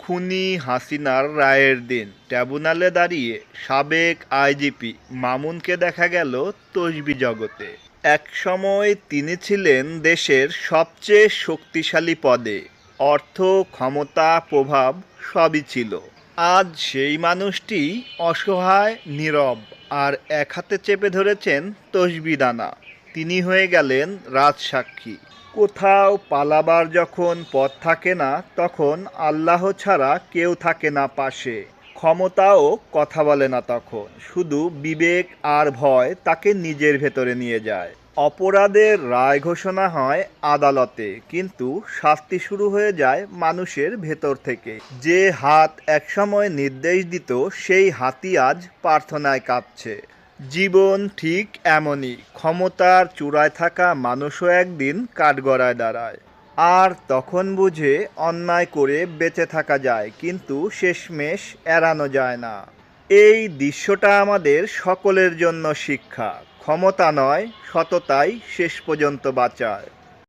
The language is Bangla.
খুনি হাসিনার রায়ের দিন ট্রাইব্যুনালে দাঁড়িয়ে সাবেক আইজিপি মামুনকে দেখা গেল তসবি জগতে। একসময় তিনি ছিলেন দেশের সবচেয়ে শক্তিশালী পদে, অর্থ, ক্ষমতা, প্রভাব সবই ছিল। আজ সেই মানুষটি অসহায়, নীরব, আর এক হাতে চেপে ধরেছেন তসবি দানা। তিনি হয়ে গেলেন রাজসাক্ষী। কোথাও পালাবার যখন পথ থাকে না, তখন আল্লাহ ছাড়া কেউ থাকে না পাশে। ক্ষমতাও কথা বলে না তখন, শুধু বিবেক আর ভয় তাকে নিজের ভেতরে নিয়ে যায়। অপরাধের রায় ঘোষণা হয় আদালতে, কিন্তু শাস্তি শুরু হয়ে যায় মানুষের ভেতর থেকে। যে হাত একসময় নির্দেশ দিত, সেই হাতই আজ প্রার্থনায় কাঁপছে। জীবন ঠিক এমনই, ক্ষমতার চূড়ায় থাকা মানুষও একদিন কাঠগড়ায় দাঁড়ায়। আর তখন বুঝে অন্যায় করে বেঁচে থাকা যায়, কিন্তু শেষমেশ এড়ানো যায় না। এই দৃশ্যটা আমাদের সকলের জন্য শিক্ষা। ক্ষমতা নয়, সততাই শেষ পর্যন্ত বাঁচায়।